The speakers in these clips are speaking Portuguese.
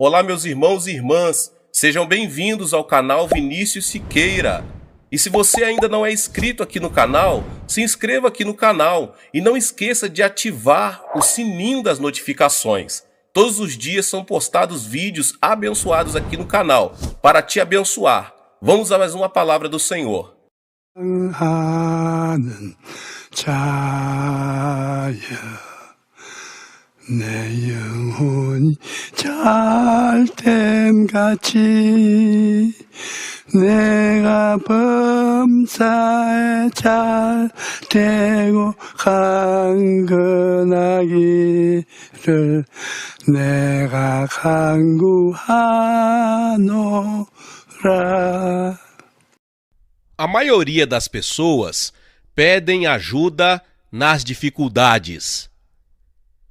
Olá, meus irmãos e irmãs, sejam bem-vindos ao canal Vinícius Siqueira. E se você ainda não é inscrito aqui no canal, se inscreva aqui no canal e não esqueça de ativar o sininho das notificações. Todos os dias são postados vídeos abençoados aqui no canal para te abençoar. Vamos a mais uma palavra do Senhor. 내 영혼이 잘됨같이 내가 범사에 잘되고 강건하기를 내가 간구하노라. A maioria das pessoas pedem ajuda nas dificuldades.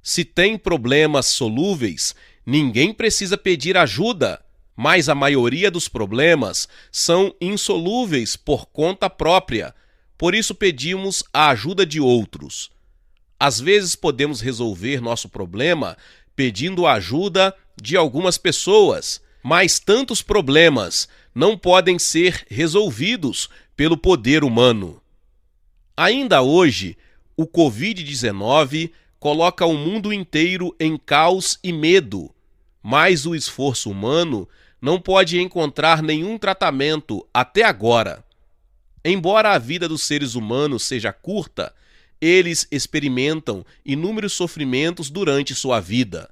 Se tem problemas solúveis, ninguém precisa pedir ajuda, mas a maioria dos problemas são insolúveis por conta própria, por isso pedimos a ajuda de outros. Às vezes podemos resolver nosso problema pedindo a ajuda de algumas pessoas, mas tantos problemas não podem ser resolvidos pelo poder humano. Ainda hoje, o Covid-19 coloca o mundo inteiro em caos e medo, mas o esforço humano não pode encontrar nenhum tratamento até agora. Embora a vida dos seres humanos seja curta, eles experimentam inúmeros sofrimentos durante sua vida.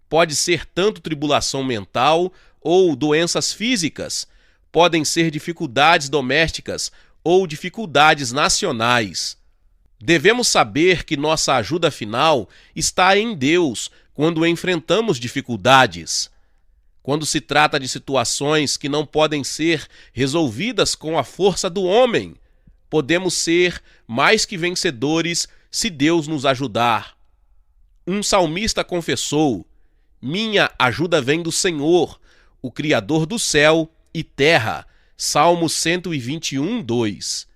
Pode ser tanto tribulação mental ou doenças físicas, podem ser dificuldades domésticas ou dificuldades nacionais. Devemos saber que nossa ajuda final está em Deus quando enfrentamos dificuldades. Quando se trata de situações que não podem ser resolvidas com a força do homem, podemos ser mais que vencedores se Deus nos ajudar. Um salmista confessou: "Minha ajuda vem do Senhor, o Criador do céu e terra." Salmo 121, 2.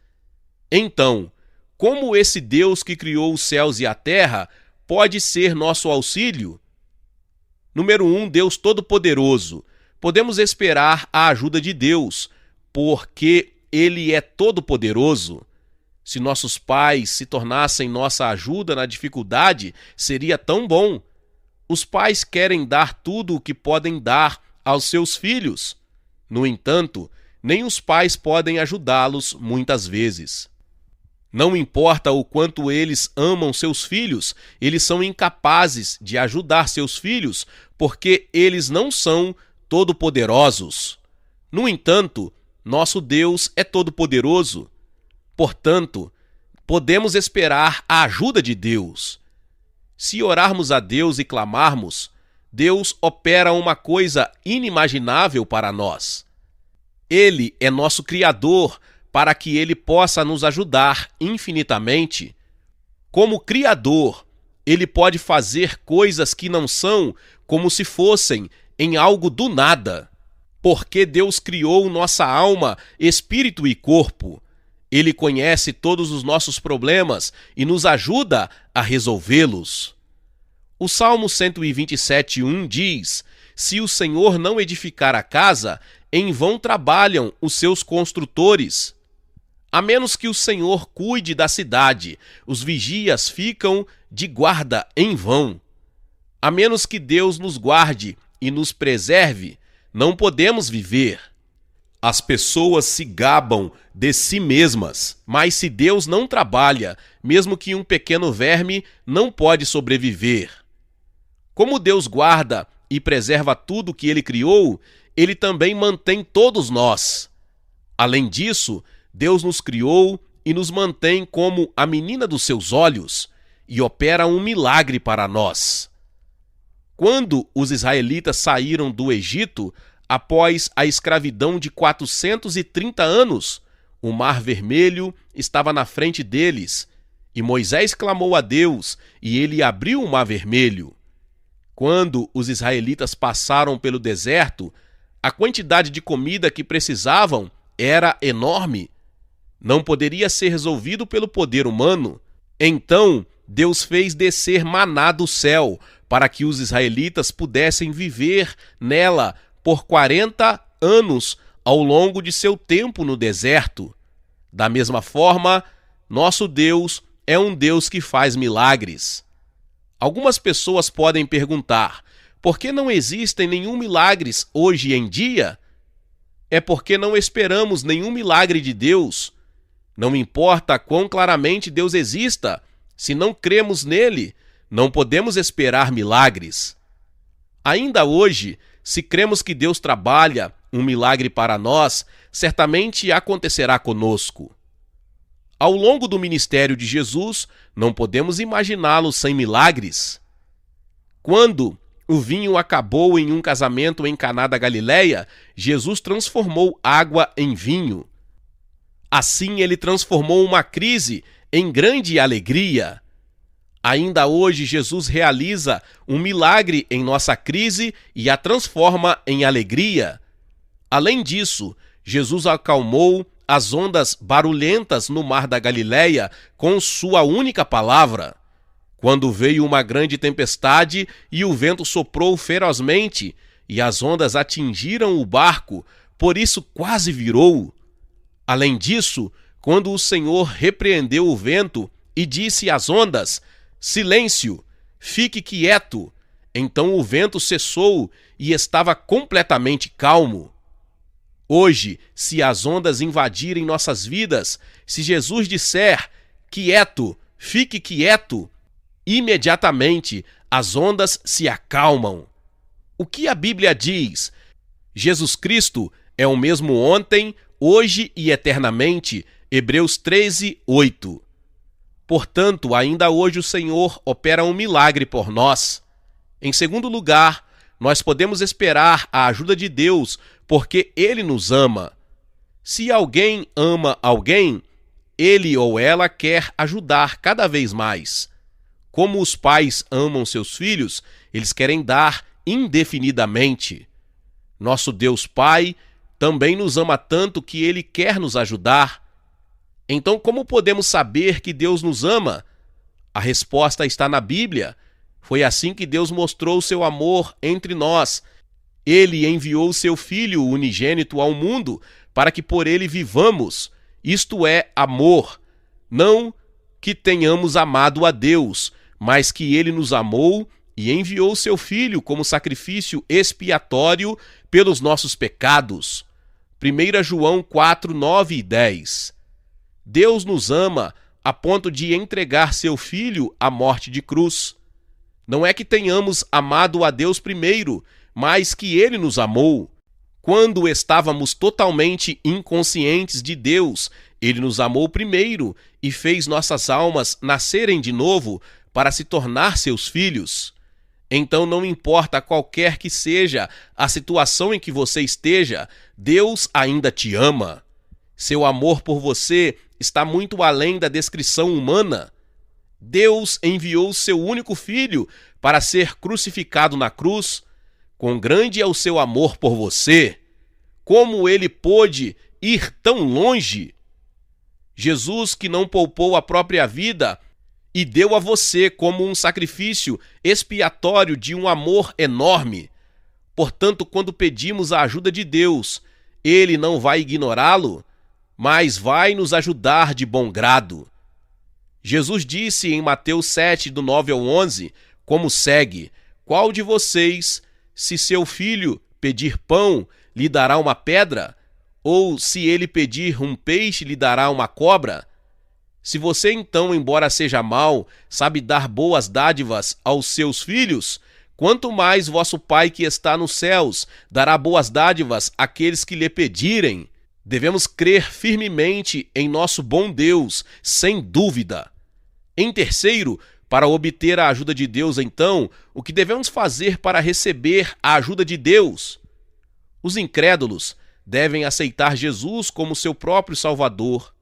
Então, como esse Deus que criou os céus e a terra pode ser nosso auxílio? Número 1, Deus Todo-Poderoso. Podemos esperar a ajuda de Deus, porque Ele é todo-poderoso. Se nossos pais se tornassem nossa ajuda na dificuldade, seria tão bom. Os pais querem dar tudo o que podem dar aos seus filhos. No entanto, nem os pais podem ajudá-los muitas vezes. Não importa o quanto eles amam seus filhos, eles são incapazes de ajudar seus filhos porque eles não são todo-poderosos. No entanto, nosso Deus é todo-poderoso. Portanto, podemos esperar a ajuda de Deus. Se orarmos a Deus e clamarmos, Deus opera uma coisa inimaginável para nós. Ele é nosso Criador, para que Ele possa nos ajudar infinitamente. Como Criador, Ele pode fazer coisas que não são como se fossem em algo do nada. Porque Deus criou nossa alma, espírito e corpo. Ele conhece todos os nossos problemas e nos ajuda a resolvê-los. O Salmo 127:1 diz: "Se o Senhor não edificar a casa, em vão trabalham os seus construtores. A menos que o Senhor cuide da cidade, os vigias ficam de guarda em vão." A menos que Deus nos guarde e nos preserve, não podemos viver. As pessoas se gabam de si mesmas, mas se Deus não trabalha, mesmo que um pequeno verme não pode sobreviver. Como Deus guarda e preserva tudo que Ele criou, Ele também mantém todos nós. Além disso, Deus nos criou e nos mantém como a menina dos seus olhos e opera um milagre para nós. Quando os israelitas saíram do Egito, após a escravidão de 430 anos, o Mar Vermelho estava na frente deles, e Moisés clamou a Deus, e ele abriu o Mar Vermelho. Quando os israelitas passaram pelo deserto, a quantidade de comida que precisavam era enorme. Não poderia ser resolvido pelo poder humano. Então, Deus fez descer maná do céu para que os israelitas pudessem viver nela por 40 anos ao longo de seu tempo no deserto. Da mesma forma, nosso Deus é um Deus que faz milagres. Algumas pessoas podem perguntar: por que não existem nenhum milagres hoje em dia? É porque não esperamos nenhum milagre de Deus. Não importa quão claramente Deus exista, se não cremos nele, não podemos esperar milagres. Ainda hoje, se cremos que Deus trabalha um milagre para nós, certamente acontecerá conosco. Ao longo do ministério de Jesus, não podemos imaginá-lo sem milagres. Quando o vinho acabou em um casamento em Caná da Galileia, Jesus transformou água em vinho. Assim, ele transformou uma crise em grande alegria. Ainda hoje, Jesus realiza um milagre em nossa crise e a transforma em alegria. Além disso, Jesus acalmou as ondas barulhentas no mar da Galileia com sua única palavra. Quando veio uma grande tempestade e o vento soprou ferozmente e as ondas atingiram o barco, por isso quase virou. Além disso, quando o Senhor repreendeu o vento e disse às ondas: silêncio, fique quieto, então o vento cessou e estava completamente calmo. Hoje, se as ondas invadirem nossas vidas, se Jesus disser: quieto, fique quieto, imediatamente as ondas se acalmam. O que a Bíblia diz? Jesus Cristo é o mesmo ontem, hoje e eternamente. Hebreus 13, 8. Portanto, ainda hoje o Senhor opera um milagre por nós. Em segundo lugar, nós podemos esperar a ajuda de Deus, porque Ele nos ama. Se alguém ama alguém, ele ou ela quer ajudar cada vez mais. Como os pais amam seus filhos, eles querem dar indefinidamente. Nosso Deus Pai também nos ama tanto que Ele quer nos ajudar. Então, como podemos saber que Deus nos ama? A resposta está na Bíblia. Foi assim que Deus mostrou seu amor entre nós. Ele enviou seu Filho unigênito ao mundo para que por ele vivamos. Isto é amor. Não que tenhamos amado a Deus, mas que ele nos amou e enviou seu Filho como sacrifício expiatório pelos nossos pecados. 1 João 4, 9 e 10. Deus nos ama a ponto de entregar seu Filho à morte de cruz. Não é que tenhamos amado a Deus primeiro, mas que Ele nos amou. Quando estávamos totalmente inconscientes de Deus, Ele nos amou primeiro e fez nossas almas nascerem de novo para se tornar seus filhos. Então, não importa qualquer que seja a situação em que você esteja, Deus ainda te ama. Seu amor por você está muito além da descrição humana. Deus enviou seu único filho para ser crucificado na cruz. Quão grande é o seu amor por você! Como ele pôde ir tão longe? Jesus, que não poupou a própria vida e deu a você como um sacrifício expiatório de um amor enorme. Portanto, quando pedimos a ajuda de Deus, Ele não vai ignorá-lo, mas vai nos ajudar de bom grado. Jesus disse em Mateus 7, do 9 ao 11, como segue: qual de vocês, se seu filho pedir pão, lhe dará uma pedra? Ou se ele pedir um peixe, lhe dará uma cobra? Se você então, embora seja mau, sabe dar boas dádivas aos seus filhos, quanto mais vosso Pai que está nos céus dará boas dádivas àqueles que lhe pedirem. Devemos crer firmemente em nosso bom Deus, sem dúvida. Em terceiro, para obter a ajuda de Deus, então, o que devemos fazer para receber a ajuda de Deus? Os incrédulos devem aceitar Jesus como seu próprio Salvador.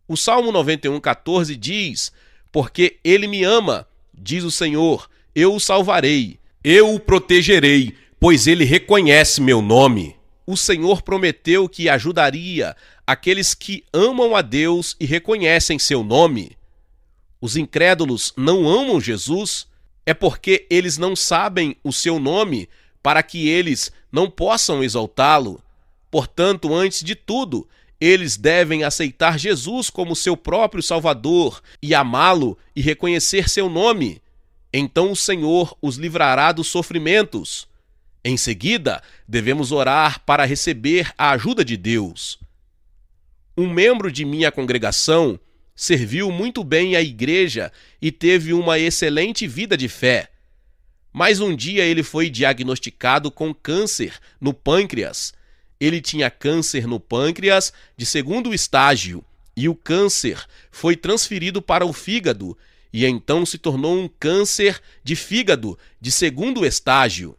O Salmo 91,14 diz: porque ele me ama, diz o Senhor, eu o salvarei, eu o protegerei, pois ele reconhece meu nome. O Senhor prometeu que ajudaria aqueles que amam a Deus e reconhecem seu nome. os incrédulos não amam Jesus, é porque eles não sabem o seu nome para que eles não possam exaltá-lo. Portanto, antes de tudo, eles devem aceitar Jesus como seu próprio Salvador e amá-lo e reconhecer seu nome. Então o Senhor os livrará dos sofrimentos. Em seguida, devemos orar para receber a ajuda de Deus. Um membro de minha congregação serviu muito bem à igreja e teve uma excelente vida de fé. Mas um dia ele foi diagnosticado com câncer no pâncreas. Ele tinha câncer no pâncreas de 2º estágio e o câncer foi transferido para o fígado e então se tornou um câncer de fígado de 2º estágio.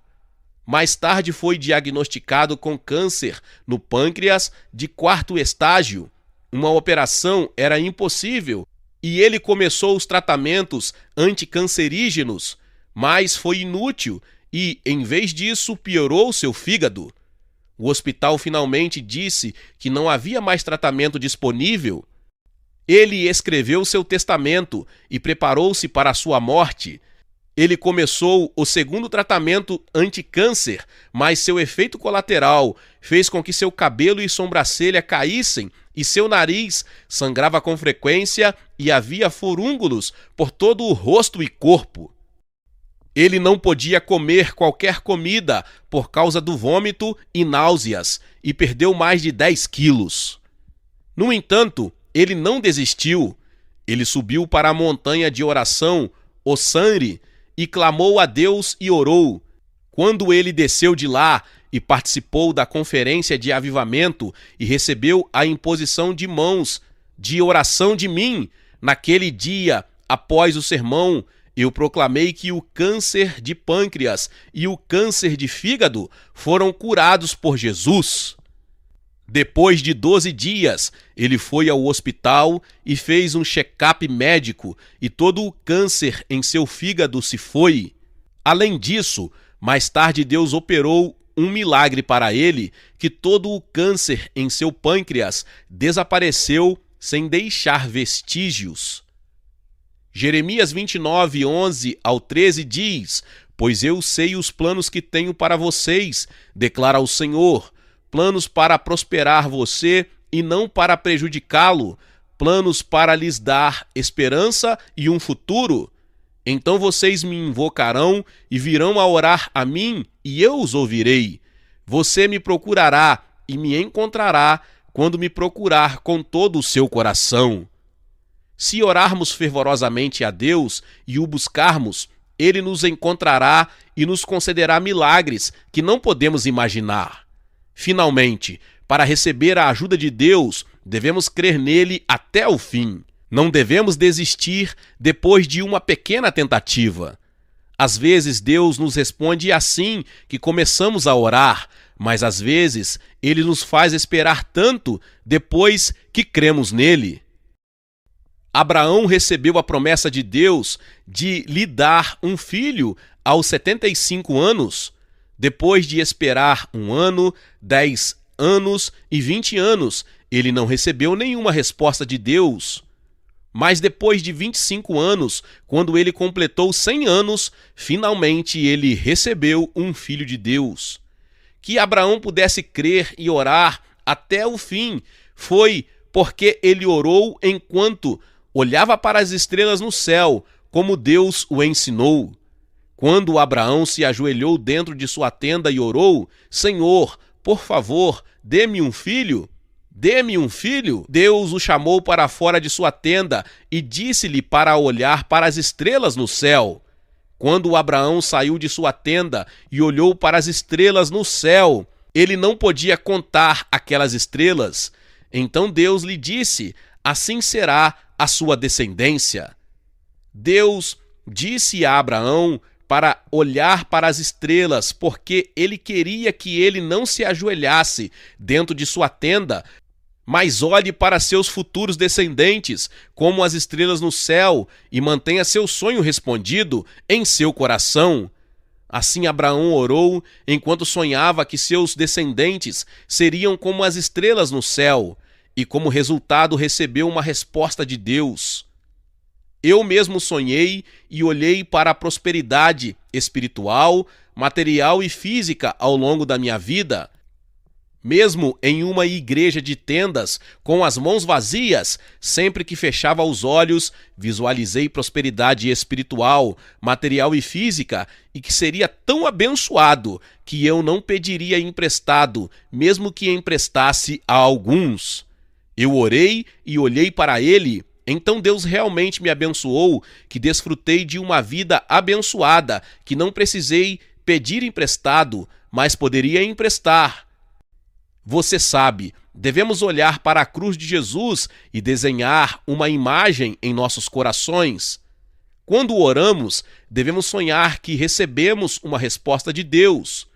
Mais tarde foi diagnosticado com câncer no pâncreas de 4º estágio. Uma operação era impossível e ele começou os tratamentos anticancerígenos, mas foi inútil e, em vez disso, piorou seu fígado. O hospital finalmente disse que não havia mais tratamento disponível. Ele escreveu seu testamento e preparou-se para a sua morte. Ele começou o 2º tratamento anticâncer, mas seu efeito colateral fez com que seu cabelo e sobrancelha caíssem e seu nariz sangrava com frequência e havia furúnculos por todo o rosto e corpo. Ele não podia comer qualquer comida por causa do vômito e náuseas e perdeu mais de 10 quilos. No entanto, ele não desistiu. Ele subiu para a montanha de oração, o Sanri, e clamou a Deus e orou. Quando ele desceu de lá e participou da conferência de avivamento e recebeu a imposição de mãos de oração de mim, naquele dia, após o sermão, eu proclamei que o câncer de pâncreas e o câncer de fígado foram curados por Jesus. Depois de 12 dias, ele foi ao hospital e fez um check-up médico e todo o câncer em seu fígado se foi. Além disso, mais tarde Deus operou um milagre para ele, que todo o câncer em seu pâncreas desapareceu sem deixar vestígios. Jeremias 29, 11 ao 13 diz: Pois eu sei os planos que tenho para vocês, declara o Senhor, planos para prosperar você e não para prejudicá-lo, planos para lhes dar esperança e um futuro. Então vocês me invocarão e virão a orar a mim, e eu os ouvirei. Você me procurará e me encontrará quando me procurar com todo o seu coração. Se orarmos fervorosamente a Deus e o buscarmos, Ele nos encontrará e nos concederá milagres que não podemos imaginar. Finalmente, para receber a ajuda de Deus, devemos crer nele até o fim. Não devemos desistir depois de uma pequena tentativa. Às vezes Deus nos responde assim que começamos a orar, mas às vezes Ele nos faz esperar tanto depois que cremos nele. Abraão recebeu a promessa de Deus de lhe dar um filho aos 75 anos. Depois de esperar 1 ano, 10 anos e 20 anos, ele não recebeu nenhuma resposta de Deus. Mas depois de 25 anos, quando ele completou 100 anos, finalmente ele recebeu um filho de Deus. Que Abraão pudesse crer e orar até o fim foi porque ele orou enquanto olhava para as estrelas no céu, como Deus o ensinou. Quando Abraão se ajoelhou dentro de sua tenda e orou: Senhor, por favor, dê-me um filho. Dê-me um filho. Deus o chamou para fora de sua tenda e disse-lhe para olhar para as estrelas no céu. Quando Abraão saiu de sua tenda e olhou para as estrelas no céu, ele não podia contar aquelas estrelas. Então Deus lhe disse: assim será a sua descendência. Deus disse a Abraão para olhar para as estrelas, porque ele queria que ele não se ajoelhasse dentro de sua tenda, mas olhe para seus futuros descendentes, como as estrelas no céu, e mantenha seu sonho respondido em seu coração. Assim Abraão orou enquanto sonhava que seus descendentes seriam como as estrelas no céu, e como resultado recebeu uma resposta de Deus. Eu mesmo sonhei e olhei para a prosperidade espiritual, material e física ao longo da minha vida. Mesmo em uma igreja de tendas, com as mãos vazias, sempre que fechava os olhos, visualizei prosperidade espiritual, material e física, e que seria tão abençoado que eu não pediria emprestado, mesmo que emprestasse a alguns. Eu orei e olhei para ele. Então Deus realmente me abençoou, que desfrutei de uma vida abençoada, que não precisei pedir emprestado, mas poderia emprestar. Você sabe, devemos olhar para a cruz de Jesus e desenhar uma imagem em nossos corações. Quando oramos, devemos sonhar que recebemos uma resposta de Deus.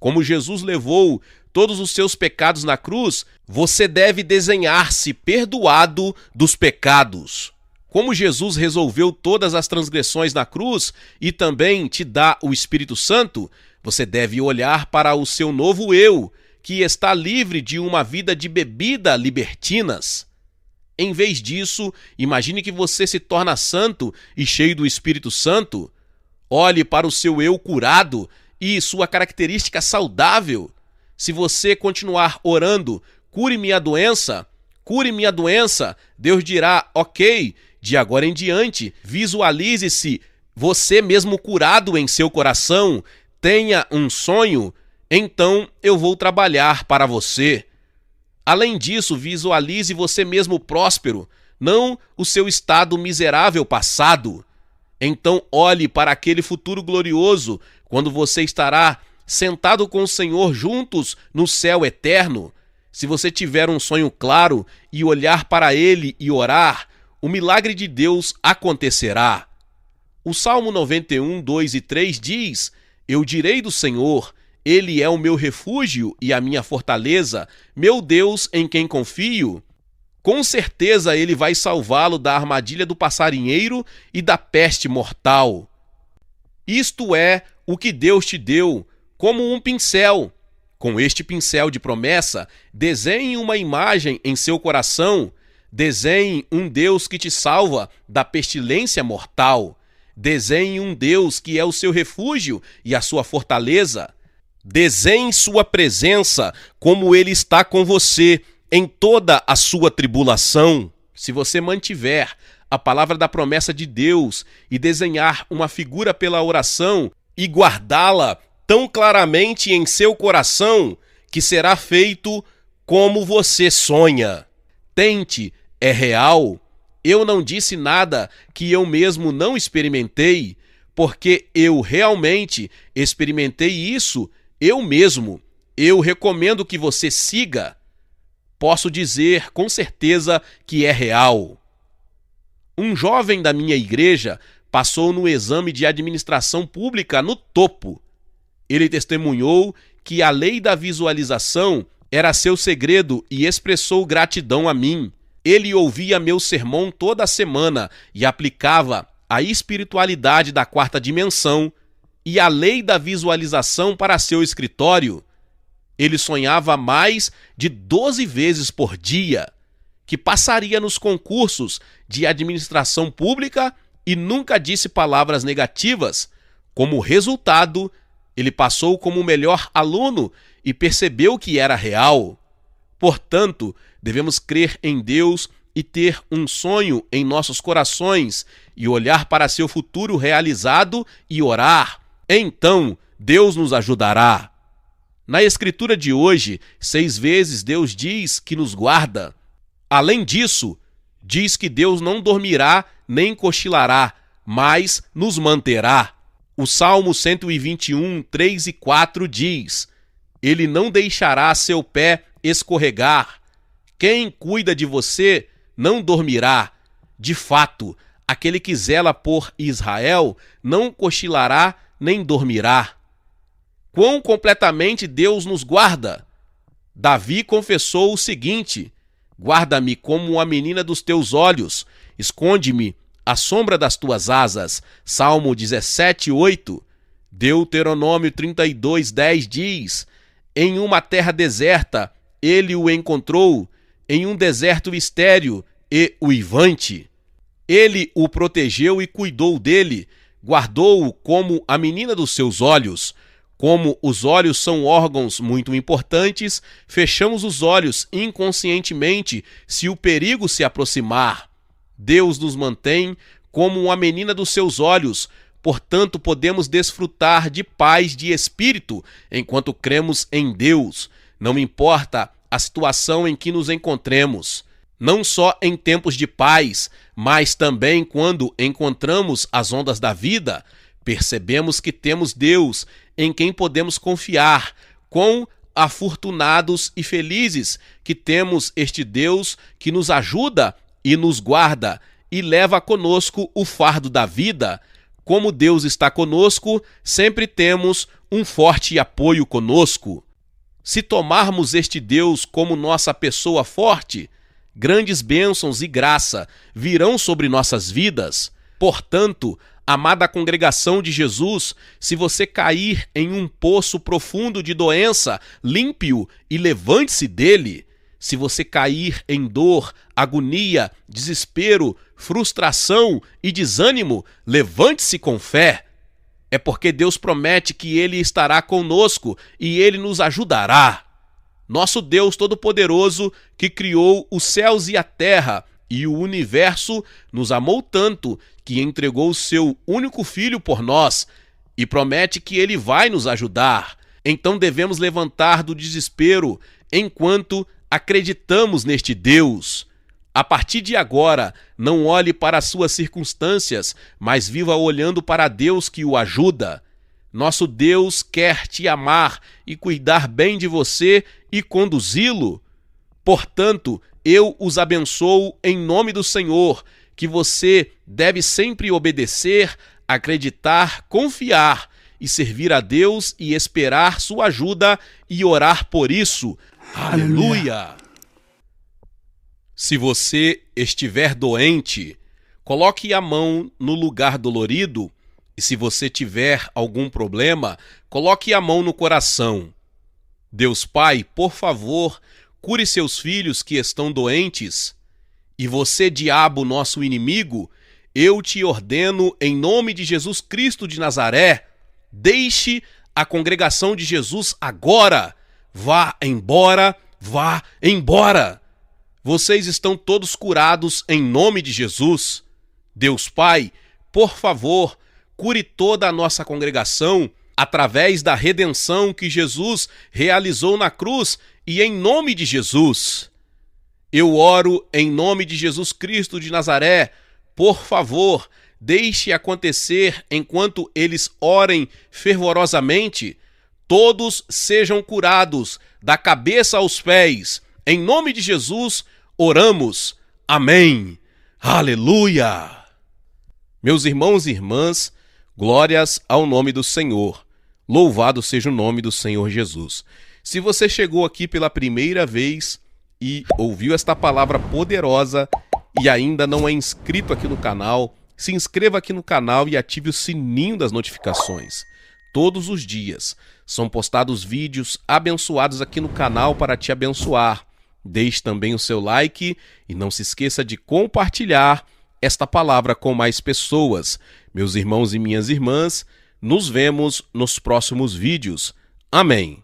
Como Jesus levou todos os seus pecados na cruz, você deve desenhar-se perdoado dos pecados. Como Jesus resolveu todas as transgressões na cruz e também te dá o Espírito Santo, você deve olhar para o seu novo eu, que está livre de uma vida de bebida libertinas. Em vez disso, imagine que você se torna santo e cheio do Espírito Santo. Olhe para o seu eu curado e sua característica saudável. Se você continuar orando, cure minha doença, Deus dirá, ok, de agora em diante, visualize-se você mesmo curado em seu coração, tenha um sonho, então eu vou trabalhar para você. Além disso, visualize você mesmo próspero, não o seu estado miserável passado. Então olhe para aquele futuro glorioso, quando você estará sentado com o Senhor juntos no céu eterno. Se você tiver um sonho claro e olhar para ele e orar, o milagre de Deus acontecerá. O Salmo 91, 2 e 3 diz: Eu direi do Senhor, Ele é o meu refúgio e a minha fortaleza, meu Deus em quem confio. Com certeza ele vai salvá-lo da armadilha do passarinheiro e da peste mortal. Isto é o que Deus te deu, como um pincel. Com este pincel de promessa, desenhe uma imagem em seu coração. Desenhe um Deus que te salva da pestilência mortal. Desenhe um Deus que é o seu refúgio e a sua fortaleza. Desenhe sua presença como ele está com você em toda a sua tribulação. Se você mantiver a palavra da promessa de Deus e desenhar uma figura pela oração e guardá-la tão claramente em seu coração, que será feito como você sonha. Tente, é real. Eu não disse nada que eu mesmo não experimentei, porque eu realmente experimentei isso eu mesmo. Eu recomendo que você siga. Posso dizer com certeza que é real. Um jovem da minha igreja passou no exame de administração pública no topo. Ele testemunhou que a lei da visualização era seu segredo e expressou gratidão a mim. Ele ouvia meu sermão toda semana e aplicava a espiritualidade da quarta dimensão e a lei da visualização para seu escritório. Ele sonhava mais de 12 vezes por dia, que passaria nos concursos de administração pública e nunca disse palavras negativas. Como resultado, ele passou como o melhor aluno e percebeu que era real. Portanto, devemos crer em Deus e ter um sonho em nossos corações e olhar para seu futuro realizado e orar. Então, Deus nos ajudará. Na escritura de hoje, 6 vezes Deus diz que nos guarda. Além disso, diz que Deus não dormirá nem cochilará, mas nos manterá. O Salmo 121, 3 e 4 diz: Ele não deixará seu pé escorregar. Quem cuida de você não dormirá. De fato, aquele que zela por Israel não cochilará nem dormirá. Quão completamente Deus nos guarda! Davi confessou o seguinte: Guarda-me como a menina dos teus olhos, esconde-me à sombra das tuas asas. Salmo 17, 8. Deuteronômio 32, 10 diz: Em uma terra deserta ele o encontrou, em um deserto estéril e uivante. Ele o protegeu e cuidou dele, guardou-o como a menina dos seus olhos. Como os olhos são órgãos muito importantes, fechamos os olhos inconscientemente se o perigo se aproximar. Deus nos mantém como a menina dos seus olhos, portanto podemos desfrutar de paz de espírito enquanto cremos em Deus. Não importa a situação em que nos encontremos, não só em tempos de paz, mas também quando encontramos as ondas da vida, percebemos que temos Deus em quem podemos confiar. Quão afortunados e felizes que temos este Deus que nos ajuda e nos guarda e leva conosco o fardo da vida. Como Deus está conosco, sempre temos um forte apoio conosco. Se tomarmos este Deus como nossa pessoa forte, grandes bênçãos e graça virão sobre nossas vidas. Portanto, amada congregação de Jesus, se você cair em um poço profundo de doença, limpe-o e levante-se dele. Se você cair em dor, agonia, desespero, frustração e desânimo, levante-se com fé. É porque Deus promete que Ele estará conosco e Ele nos ajudará. Nosso Deus Todo-Poderoso, que criou os céus e a terra e o universo, nos amou tanto que entregou o seu único filho por nós e promete que Ele vai nos ajudar. Então devemos levantar do desespero enquanto acreditamos neste Deus. A partir de agora, não olhe para as suas circunstâncias, mas viva olhando para Deus que o ajuda. Nosso Deus quer te amar e cuidar bem de você e conduzi-lo. Portanto, eu os abençoo em nome do Senhor, que você deve sempre obedecer, acreditar, confiar e servir a Deus e esperar sua ajuda e orar por isso. Aleluia! Se você estiver doente, coloque a mão no lugar dolorido. E se você tiver algum problema, coloque a mão no coração. Deus Pai, por favor, cure seus filhos que estão doentes. E você, diabo, nosso inimigo, eu te ordeno em nome de Jesus Cristo de Nazaré, deixe a congregação de Jesus agora. Vá embora, vá embora. Vocês estão todos curados em nome de Jesus. Deus Pai, por favor, cure toda a nossa congregação através da redenção que Jesus realizou na cruz e em nome de Jesus. Eu oro em nome de Jesus Cristo de Nazaré. Por favor, deixe acontecer enquanto eles orem fervorosamente. Todos sejam curados da cabeça aos pés. Em nome de Jesus, oramos. Amém. Aleluia. Meus irmãos e irmãs, glórias ao nome do Senhor. Louvado seja o nome do Senhor Jesus. Se você chegou aqui pela primeira vez e ouviu esta palavra poderosa e ainda não é inscrito aqui no canal, se inscreva aqui no canal e ative o sininho das notificações. Todos os dias são postados vídeos abençoados aqui no canal para te abençoar. Deixe também o seu like e não se esqueça de compartilhar esta palavra com mais pessoas. Meus irmãos e minhas irmãs, nos vemos nos próximos vídeos. Amém.